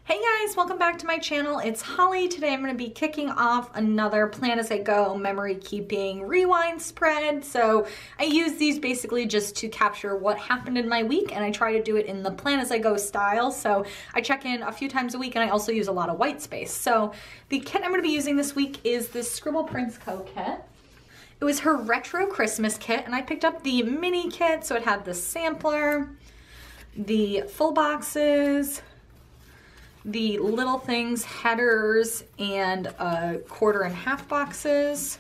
Hey guys, welcome back to my channel. It's Holly. Today I'm going to be kicking off another Plan As I Go memory keeping rewind spread. So I use these basically just to capture what happened in my week, and I try to do it in the Plan As I Go style. So I check in a few times a week, and I also use a lot of white space. So the kit I'm going to be using this week is this Scribble Prints Co kit. It was her retro Christmas kit, and I picked up the mini kit. So it had the sampler, the full boxes, the little things, headers, and quarter and half boxes.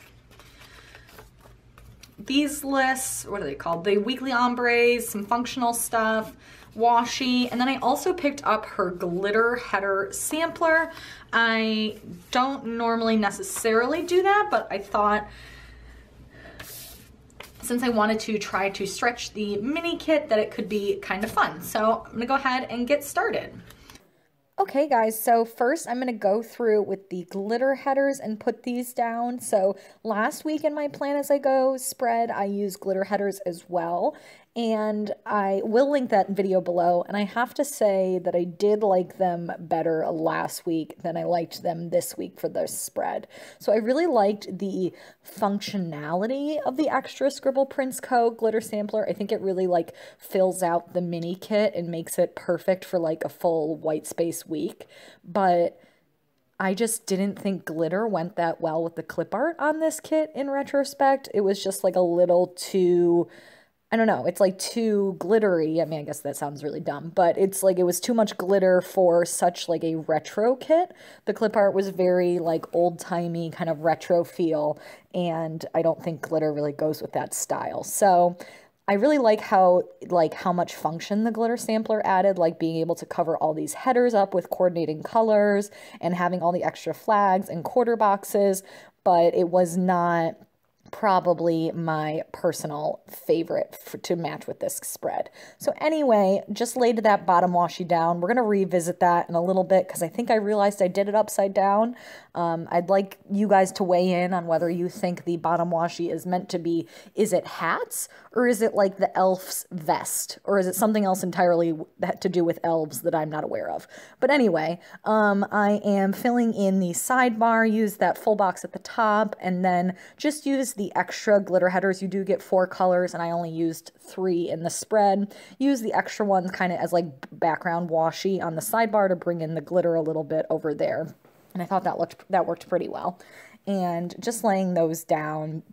These lists, what are they called? The weekly ombres, some functional stuff, washi, and then I also picked up her glitter header sampler. I don't normally necessarily do that, but I thought since I wanted to try to stretch the mini kit that it could be kind of fun. So I'm gonna go ahead and get started. Okay guys, so first I'm going to go through with the glitter headers and put these down. So last week in my Plan As I Go spread, I used glitter headers as well. And I will link that video below. And I have to say that I did like them better last week than I liked them this week for the spread. So I really liked the functionality of the extra Scribble Prints Co glitter sampler. I think it really like fills out the mini kit and makes it perfect for like a full white space week. But I just didn't think glitter went that well with the clip art on this kit in retrospect. It was just like a little too, I don't know, it's like too glittery. I mean, I guess that sounds really dumb, but it's like it was too much glitter for such like a retro kit. The clip art was very like old-timey kind of retro feel, and I don't think glitter really goes with that style. So I really like how much function the glitter sampler added, like being able to cover all these headers up with coordinating colors and having all the extra flags and quarter boxes, but it was not probably my personal favorite to match with this spread. So anyway, just laid that bottom washi down. We're going to revisit that in a little bit because I think I realized I did it upside down. I'd like you guys to weigh in on whether you think the bottom washi is meant to be, is it hats or is it like the elf's vest, or is it something else entirely to do with elves that I'm not aware of? But anyway, I am filling in the sidebar, use that full box at the top, and then just use the extra glitter headers. You do get 4 colors, and I only used 3 in the spread. Use the extra ones kind of as like background washi on the sidebar to bring in the glitter a little bit over there. And I thought that worked pretty well. And just laying those down.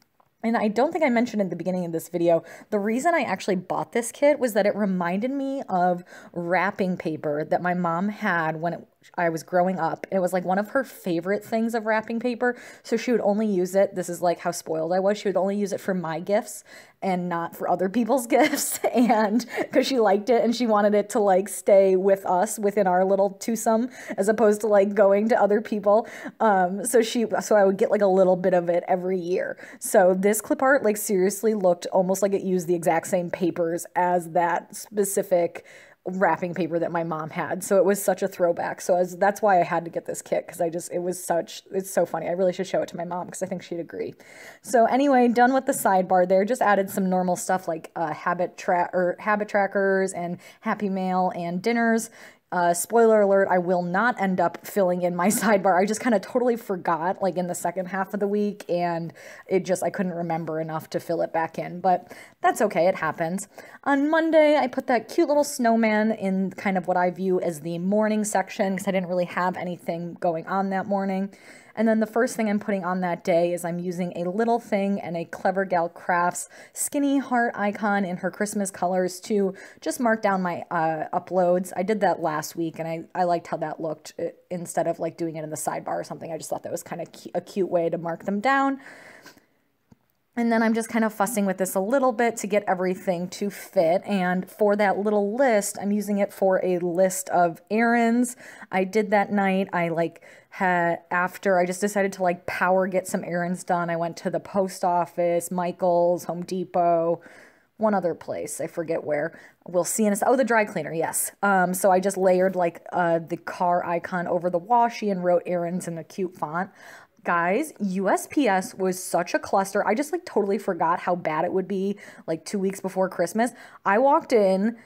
And I don't think I mentioned in the beginning of this video, the reason I actually bought this kit was that it reminded me of wrapping paper that my mom had when I was growing up. It was like one of her favorite things of wrapping paper. So she would only use it. This is like how spoiled I was. She would only use it for my gifts and not for other people's gifts. And because she liked it and she wanted it to like stay with us within our little twosome as opposed to like going to other people. So I would get like a little bit of it every year. So this clip art like seriously looked almost like it used the exact same papers as that specific wrapping paper that my mom had. So it was such a throwback. So that's why I had to get this kit, because it's so funny. I really should show it to my mom because I think she'd agree. So anyway, done with the sidebar there. Just added some normal stuff like habit trackers and Happy Mail and dinners. Spoiler alert, I will not end up filling in my sidebar. I just kind of totally forgot like in the second half of the week, and I couldn't remember enough to fill it back in, but that's okay, it happens. On Monday, I put that cute little snowman in kind of what I view as the morning section because I didn't really have anything going on that morning. And then the first thing I'm putting on that day is I'm using a little thing and a Clever Gal Crafts skinny heart icon in her Christmas colors to just mark down my uploads. I did that last week, and I liked how that looked instead of like doing it in the sidebar or something. I just thought that was kind of a cute way to mark them down. And then I'm just kind of fussing with this a little bit to get everything to fit. And for that little list, I'm using it for a list of errands. I did that night. After I just decided to like power get some errands done. I went to the post office, Michael's, Home Depot, one other place. I forget where. We'll see in a second. Oh, the dry cleaner. Yes. So I just layered like the car icon over the washi and wrote errands in a cute font. Guys, USPS was such a cluster. I just like totally forgot how bad it would be like 2 weeks before Christmas. I walked in,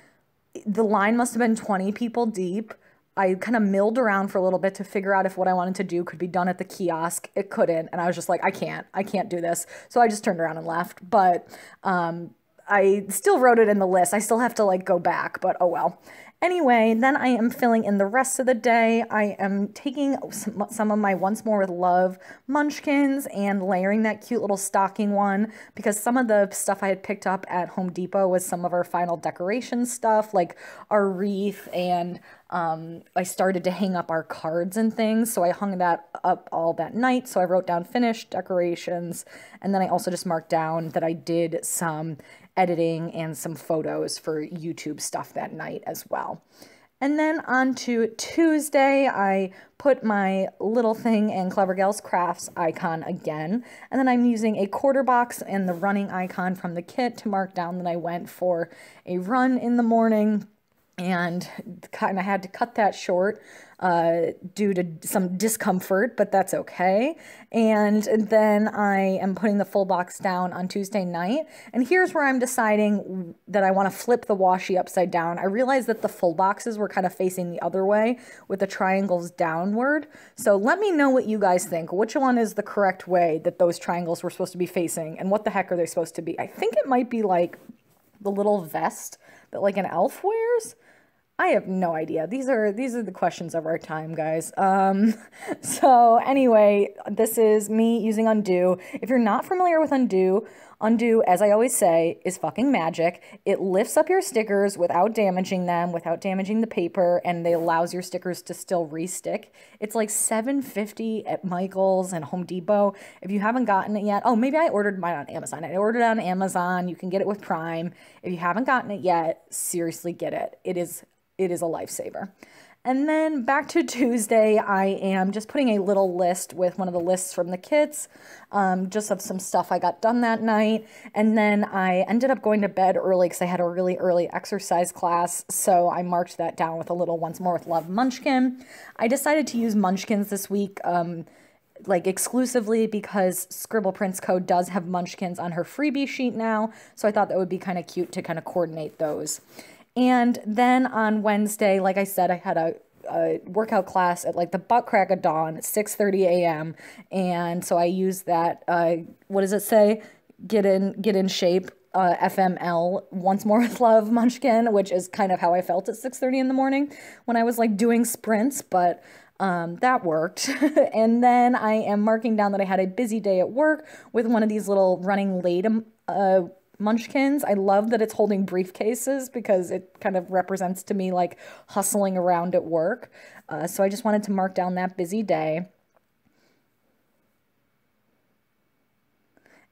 the line must have been 20 people deep. I kind of milled around for a little bit to figure out if what I wanted to do could be done at the kiosk. It couldn't. And I was just like, I can't do this. So I just turned around and left. But I still wrote it in the list. I still have to like go back, but oh well. Anyway, then I am filling in the rest of the day. I am taking some of my Once More with Love munchkins and layering that cute little stocking one, because some of the stuff I had picked up at Home Depot was some of our final decoration stuff, like our wreath, and I started to hang up our cards and things. So I hung that up all that night. So I wrote down finished decorations, and then I also just marked down that I did some editing and some photos for YouTube stuff that night as well. And then on to Tuesday, I put my little thing in Clever Gals Crafts icon again. And then I'm using a quarter box and the running icon from the kit to mark down that I went for a run in the morning, and kind of had to cut that short due to some discomfort, but that's okay. And then I am putting the full box down on Tuesday night. And here's where I'm deciding that I want to flip the washi upside down. I realized that the full boxes were kind of facing the other way with the triangles downward. So let me know what you guys think. Which one is the correct way that those triangles were supposed to be facing, and what the heck are they supposed to be? I think it might be like the little vest that like an elf wears. I have no idea. These are the questions of our time, guys. So anyway, this is me using Undo. If you're not familiar with Undo, Undo, as I always say, is fucking magic. It lifts up your stickers without damaging them, without damaging the paper, and it allows your stickers to still re-stick. It's like $7.50 at Michael's and Home Depot. If you haven't gotten it yet, oh, maybe I ordered mine on Amazon. I ordered it on Amazon. You can get it with Prime. If you haven't gotten it yet, seriously get it. It is a lifesaver. And then back to Tuesday, I am just putting a little list with one of the lists from the kits, just of some stuff I got done that night. And then I ended up going to bed early because I had a really early exercise class, so I marked that down with a little Once More with Love munchkin. I decided to use munchkins this week, like exclusively because Scribble Prints Co. does have munchkins on her freebie sheet now, so I thought that would be kind of cute to kind of coordinate those. And then on Wednesday, like I said, I had a workout class at like the butt crack of dawn at 6:30 a.m. And so I used that, what does it say? Get in shape, FML, Once More with Love munchkin, which is kind of how I felt at 6:30 in the morning when I was like doing sprints, but that worked. And then I am marking down that I had a busy day at work with one of these little running late munchkins. I love that it's holding briefcases because it kind of represents to me like hustling around at work. So I just wanted to mark down that busy day.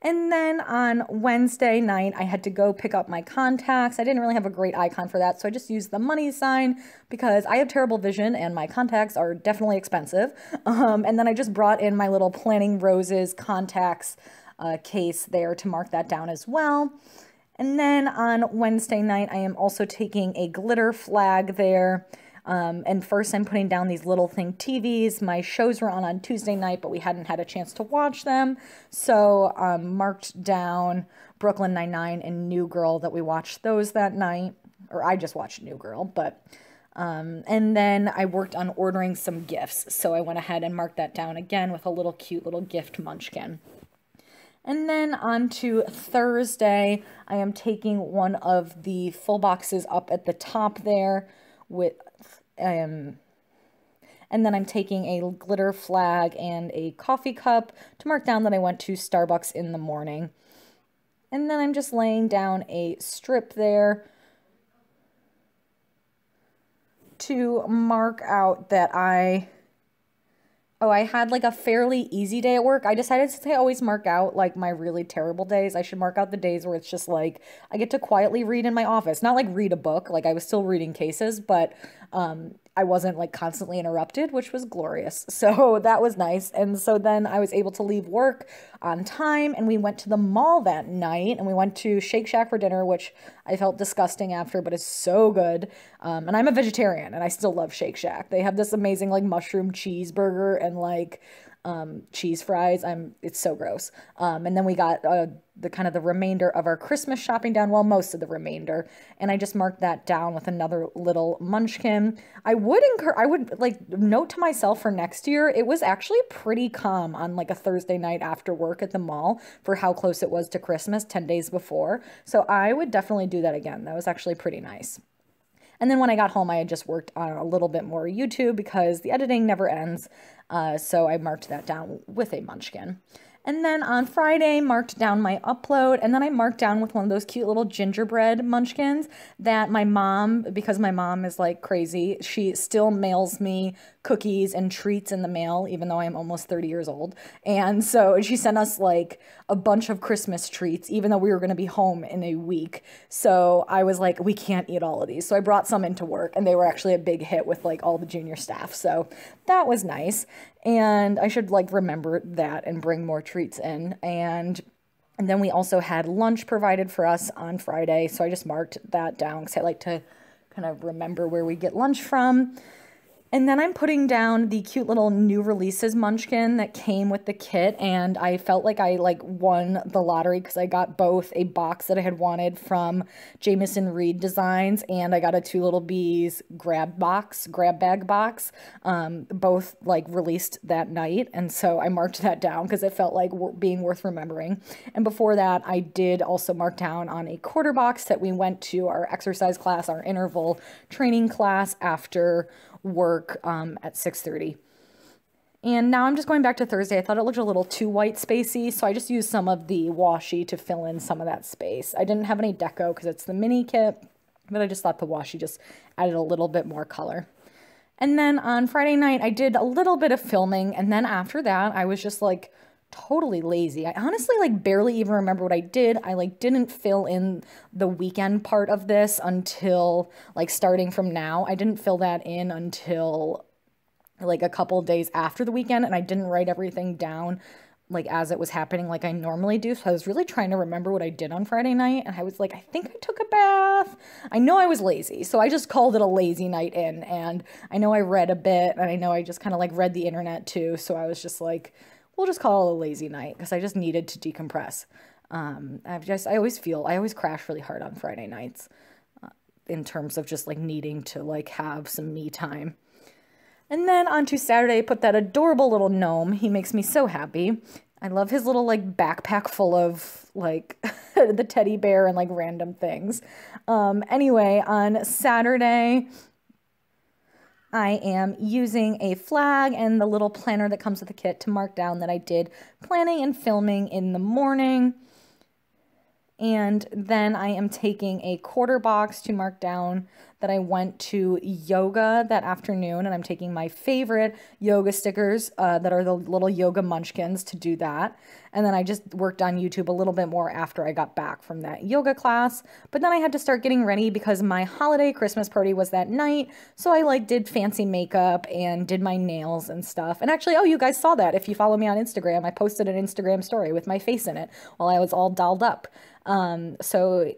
And then on Wednesday night, I had to go pick up my contacts. I didn't really have a great icon for that, so I just used the money sign because I have terrible vision and my contacts are definitely expensive. And then I just brought in my little Planning Roses contacts case there to mark that down as well. And then on Wednesday night, I am also taking a glitter flag there. And first I'm putting down these little thing TVs. My shows were on Tuesday night, but we hadn't had a chance to watch them. So marked down Brooklyn Nine-Nine and New Girl that we watched those that night. Or I just watched New Girl, but... and then I worked on ordering some gifts. So I went ahead and marked that down again with a little cute little gift munchkin. And then on to Thursday, I am taking one of the full boxes up at the top there with, and then I'm taking a glitter flag and a coffee cup to mark down that I went to Starbucks in the morning. And then I'm just laying down a strip there to mark out that I had like a fairly easy day at work. I decided since I always mark out like my really terrible days, I should mark out the days where it's just like I get to quietly read in my office. Not like read a book, like I was still reading cases, but I wasn't like constantly interrupted, which was glorious. So that was nice. And so then I was able to leave work on time, and we went to the mall that night, and we went to Shake Shack for dinner, which I felt disgusting after, but it's so good. And I'm a vegetarian and I still love Shake Shack. They have this amazing like mushroom cheeseburger and like cheese fries. It's so gross. And then we got the kind of the remainder of our Christmas shopping down, well, most of the remainder. And I just marked that down with another little munchkin. I would like note to myself for next year, it was actually pretty calm on like a Thursday night after work at the mall for how close it was to Christmas 10 days before. So I would definitely do that again. That was actually pretty nice. And then when I got home, I had just worked on a little bit more YouTube because the editing never ends. So I marked that down with a munchkin. And then on Friday, marked down my upload, and then I marked down with one of those cute little gingerbread munchkins that my mom, because my mom is like crazy, she still mails me cookies and treats in the mail, even though I am almost 30 years old. And so she sent us like a bunch of Christmas treats, even though we were going to be home in a week. So I was like, we can't eat all of these. So I brought some into work, and they were actually a big hit with like all the junior staff. So that was nice. And I should like remember that and bring more treats in. And then we also had lunch provided for us on Friday. So I just marked that down because I like to kind of remember where we get lunch from. And then I'm putting down the cute little new releases munchkin that came with the kit, and I felt like I won the lottery because I got both a box that I had wanted from Jamison Reed Designs, and I got a Two Little Bees grab bag box, both like released that night, and so I marked that down because it felt like being worth remembering. And before that, I did also mark down on a quarter box that we went to our exercise class, our interval training class after work at 6:30. And now I'm just going back to Thursday. I thought it looked a little too white spacey, so I just used some of the washi to fill in some of that space. I didn't have any deco because it's the mini kit, but I just thought the washi just added a little bit more color. And then on Friday night, I did a little bit of filming, and then after that, I was just like totally lazy. I honestly like barely even remember what I did. I like didn't fill in the weekend part of this until like starting from now. I didn't fill that in until like a couple days after the weekend, and I didn't write everything down like as it was happening like I normally do. So I was really trying to remember what I did on Friday night, and I was like, I think I took a bath. I know I was lazy, so I just called it a lazy night in, and I know I read a bit, and I know I just kind of like read the internet too, so I was just like, we'll just call it a lazy night because I just needed to decompress. I always crash really hard on Friday nights in terms of just like needing to like have some me time. And then on to Saturday, I put that adorable little gnome. He makes me so happy. I love his little like backpack full of like the teddy bear and like random things. Anyway, on Saturday, I am using a flag and the little planner that comes with the kit to mark down that I did planning and filming in the morning. And then I am taking a quarter box to mark down that I went to yoga that afternoon, and I'm taking my favorite yoga stickers that are the little yoga munchkins to do that. And then I just worked on YouTube a little bit more after I got back from that yoga class. But then I had to start getting ready because my holiday Christmas party was that night. So I like did fancy makeup and did my nails and stuff. And actually, oh, you guys saw that. If you follow me on Instagram, I posted an Instagram story with my face in it while I was all dolled up. So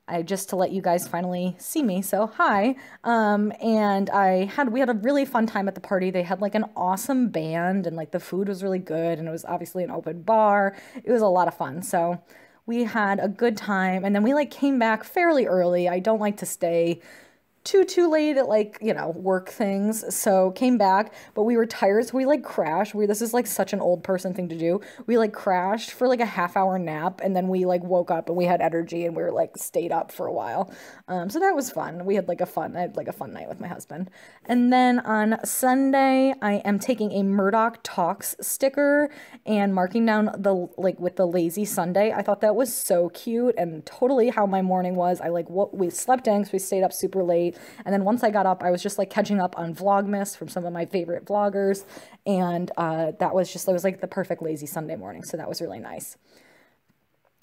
I just to let you guys finally see me. So hi. And we had a really fun time at the party. They had like an awesome band, and like the food was really good, and it was obviously an open bar. It was a lot of fun. So we had a good time, and then we like came back fairly early. I don't like to stay too late at like, you know, work things. So came back, but we were tired. So we like crashed. This is like such an old person thing to do. We like crashed for like a half-hour nap, and then we like woke up and we had energy, and we were like stayed up for a while. So that was fun. I had like a fun night with my husband. And then on Sunday, I am taking a Murdoch Talks sticker and marking down the like with the lazy Sunday. I thought that was so cute and totally how my morning was. We slept in because we stayed up super late. And then once I got up, I was just like catching up on Vlogmas from some of my favorite vloggers. And it was like the perfect lazy Sunday morning. So that was really nice.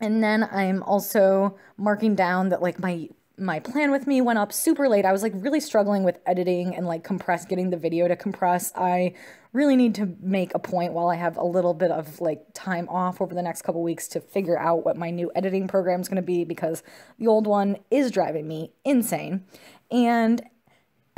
And then I'm also marking down that like my plan with me went up super late. I was like really struggling with editing and like getting the video to compress. I really need to make a point while I have a little bit of like time off over the next couple weeks to figure out what my new editing program is going to be, because the old one is driving me insane. And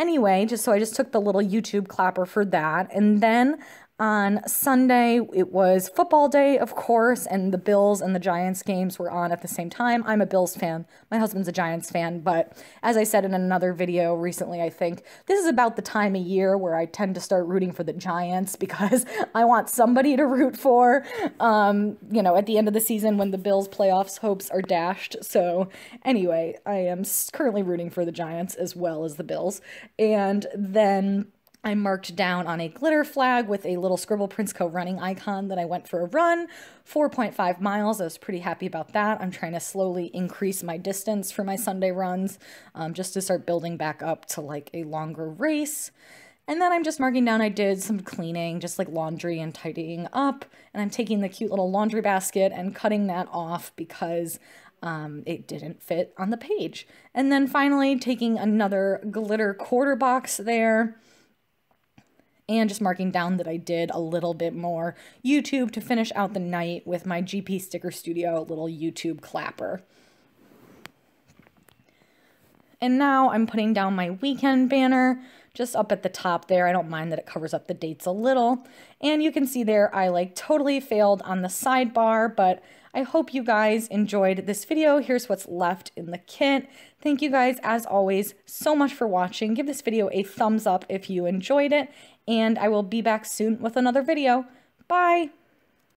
anyway, I just took the little YouTube clapper for that. And then On Sunday, it was football day, of course, and the Bills and the Giants games were on at the same time. I'm a Bills fan. My husband's a Giants fan, but as I said in another video recently, I think this is about the time of year where I tend to start rooting for the Giants because I want somebody to root for, you know, at the end of the season when the Bills' playoffs hopes are dashed. So anyway, I am currently rooting for the Giants as well as the Bills. And then I marked down on a glitter flag with a little Scribble Prints Co running icon that I went for a run, 4.5 miles. I was pretty happy about that. I'm trying to slowly increase my distance for my Sunday runs, just to start building back up to like a longer race. And then I'm just marking down I did some cleaning, just like laundry and tidying up. And I'm taking the cute little laundry basket and cutting that off because it didn't fit on the page. And then finally taking another glitter quarter box there, and just marking down that I did a little bit more YouTube to finish out the night with my GP Sticker Studio little YouTube clapper. And now I'm putting down my weekend banner just up at the top there. I don't mind that it covers up the dates a little. And you can see there I like totally failed on the sidebar, but I hope you guys enjoyed this video. Here's what's left in the kit. Thank you guys, as always, so much for watching. Give this video a thumbs up if you enjoyed it, and I will be back soon with another video. Bye!